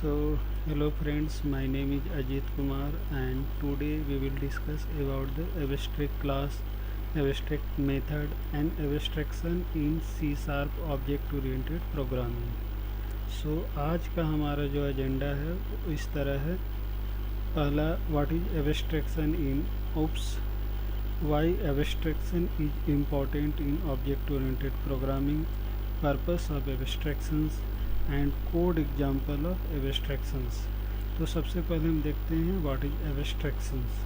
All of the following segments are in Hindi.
Hello friends, my name is Ajit Kumar and today we will discuss about the abstract class, abstract method and abstraction in C Sharp object oriented programming. आज का हमारा जो एजेंडा है वो इस तरह है। पहला, what is abstraction in OOPs, why abstraction is important in object oriented programming, purpose of abstractions and code example of abstractions. तो सबसे पहले हम देखते हैं what is abstractions.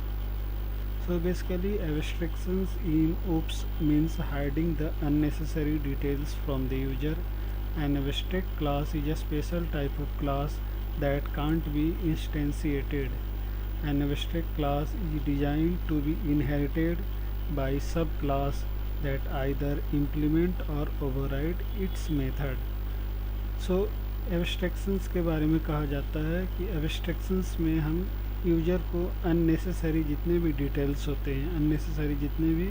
So basically abstractions in OOPS means hiding the unnecessary details from the user. An abstract class is a special type of class that can't be instantiated. An abstract class is designed to be inherited by subclass that either implement or override its method. Abstractions के बारे में कहा जाता है कि एब्स्ट्रैक्शंस में हम यूज़र को अननेसेसरी जितने भी डिटेल्स होते हैं, अननेसेसरी जितने भी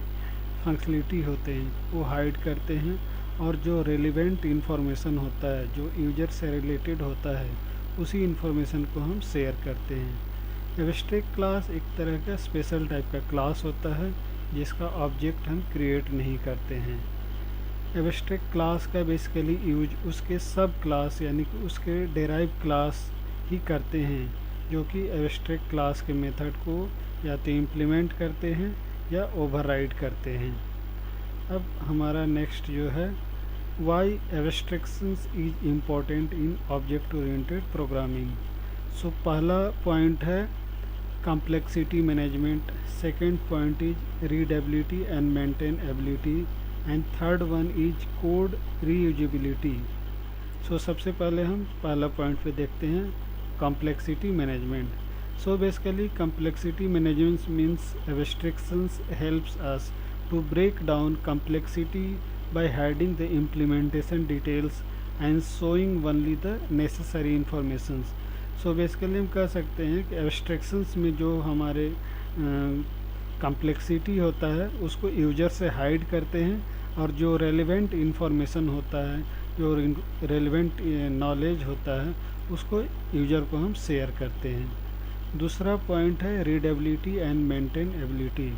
फंक्शनलिटी होते हैं वो हाइड करते हैं, और जो रेलिवेंट इन्फॉर्मेशन होता है, जो यूज़र से रिलेटेड होता है, उसी इन्फॉर्मेशन को हम शेयर करते हैं। एब्स्ट्रैक्ट क्लास एक तरह का स्पेशल टाइप का क्लास होता है जिसका ऑब्जेक्ट हम क्रिएट नहीं करते हैं। एब्स्ट्रैक्ट क्लास का बेसिकली यूज उसके सब क्लास यानी कि उसके डेराइव क्लास ही करते हैं, जो कि एब्स्ट्रैक्ट क्लास के मेथड को या तो इम्प्लीमेंट करते हैं या ओवरराइड करते हैं। अब हमारा नेक्स्ट जो है, why abstractions is important in object oriented programming. पहला पॉइंट है complexity management, second point is readability and maintainability, and third one is code reusability. सबसे पहले हम पहला पॉइंट पे देखते हैं complexity management. Basically complexity management means abstractions helps us to break down complexity by hiding the implementation details and showing only the necessary informations. Basically हम कह सकते हैं कि एब्स्ट्रैक्शंस में जो हमारे कॉम्प्लेक्सिटी होता है उसको यूजर से हाइड करते हैं, और जो रेलेवेंट इंफॉर्मेशन होता है, जो रेलेवेंट नॉलेज होता है, उसको यूजर को हम शेयर करते हैं। दूसरा पॉइंट है readability and maintainability.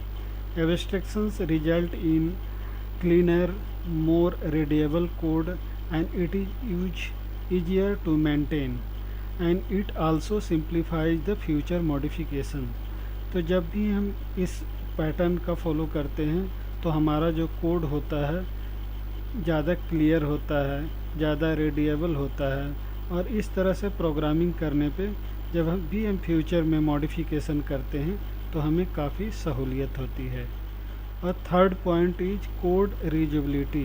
Abstractions result in cleaner, more readable code and it is easier to maintain and it also simplifies the future modification. तो जब भी हम इस पैटर्न का फॉलो करते हैं तो हमारा जो कोड होता है ज़्यादा क्लियर होता है, ज़्यादा रीडेबल होता है, और इस तरह से प्रोग्रामिंग करने पे जब हम फ्यूचर में मॉडिफिकेशन करते हैं तो हमें काफ़ी सहूलियत होती है। और third point is code reusability.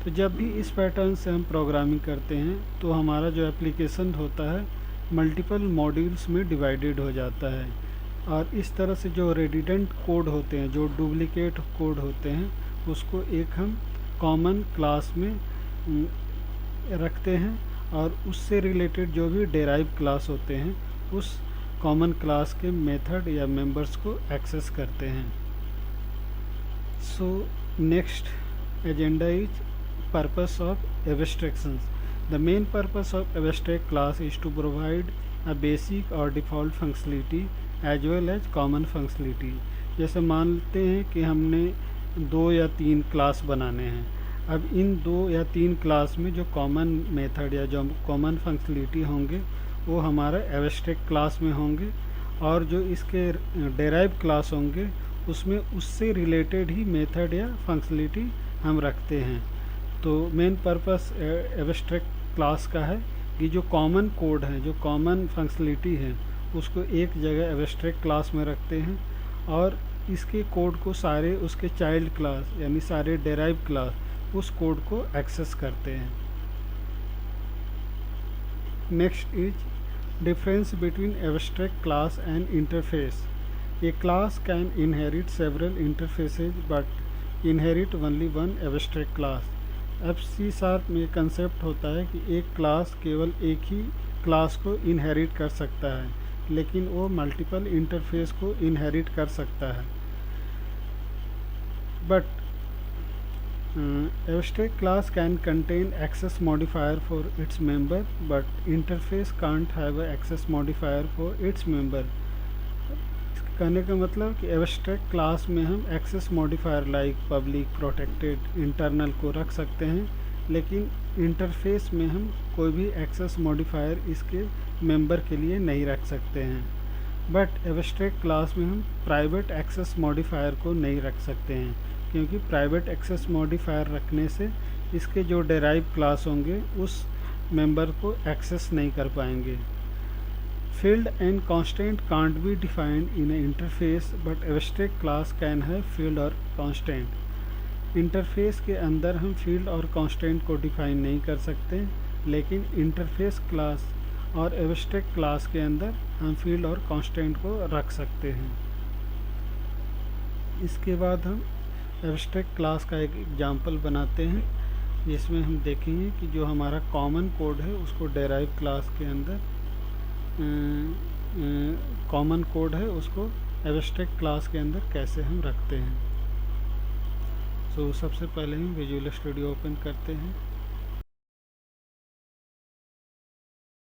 तो जब भी इस पैटर्न से हम प्रोग्रामिंग करते हैं तो हमारा जो एप्लीकेशन होता है मल्टीपल मॉड्यूल्स में डिवाइडेड हो जाता है, और इस तरह से जो रेडिडेंट कोड होते हैं, जो डुप्लिकेट कोड होते हैं, उसको एक हम कॉमन क्लास में रखते हैं, और उससे रिलेटेड जो भी डेराइव क्लास होते हैं उस कॉमन क्लास के मेथड या मेंबर्स को एक्सेस करते हैं। Next agenda is purpose of abstractions. The main purpose of abstract class is to provide a basic और default functionality as well as common functionality. जैसे मानते हैं कि हमने 2 या 3 क्लास बनाने हैं। अब इन 2 या 3 क्लास में जो कॉमन मेथड या जो कॉमन फंक्शनलिटी होंगे वो हमारा एब्स्ट्रैक्ट क्लास में होंगे, और जो इसके डेराइव क्लास होंगे उसमें उससे रिलेटेड ही मेथड या फंक्शनलिटी हम रखते हैं। तो मेन पर्पस एब्स्ट्रैक्ट क्लास का है कि जो कॉमन कोड है, जो कॉमन फंक्शनलिटी है, उसको एक जगह एब्स्ट्रैक्ट क्लास में रखते हैं, और इसके कोड को सारे उसके चाइल्ड क्लास यानी सारे डेराइव क्लास उस कोड को एक्सेस करते हैं। Next is difference between abstract class and interface. A class can inherit several interfaces but inherit only one abstract class. अब सी शार्प में कंसेप्ट होता है कि एक क्लास केवल एक ही क्लास को इनहेरिट कर सकता है, लेकिन वो मल्टीपल इंटरफेस को इनहेरिट कर सकता है। But Abstract class can contain access modifier for its member, but interface can't have a access modifier for its member. कहने का मतलब कि एब्स्ट्रैक्ट क्लास में हम access modifier like public, protected, internal को रख सकते हैं, लेकिन इंटरफेस में हम कोई भी एक्सेस मॉडिफायर इसके मेंबर के लिए नहीं रख सकते हैं। बट एब्स्ट्रैक्ट क्लास में हम प्राइवेट एक्सेस मॉडिफायर को नहीं रख सकते हैं, क्योंकि प्राइवेट एक्सेस मॉडिफायर रखने से इसके जो डेराइव क्लास होंगे उस मेंबर को एक्सेस नहीं कर पाएंगे। Field and constant can't be defined in an interface, but abstract class can have field और constant. इंटरफेस के अंदर हम फील्ड और कांस्टेंट को डिफाइन नहीं कर सकते, लेकिन इंटरफेस क्लास और एब्स्ट्रैक्ट क्लास के अंदर हम फील्ड और कांस्टेंट को रख सकते हैं। इसके बाद हम एब्स्ट्रैक्ट क्लास का एक एग्जांपल बनाते हैं, जिसमें हम देखेंगे कि जो हमारा कॉमन कोड है उसको डेराइव क्लास के अंदर कॉमन कोड है उसको एब्स्ट्रैक्ट क्लास के अंदर कैसे हम रखते हैं। सबसे पहले हम विजुअल स्टूडियो ओपन करते हैं।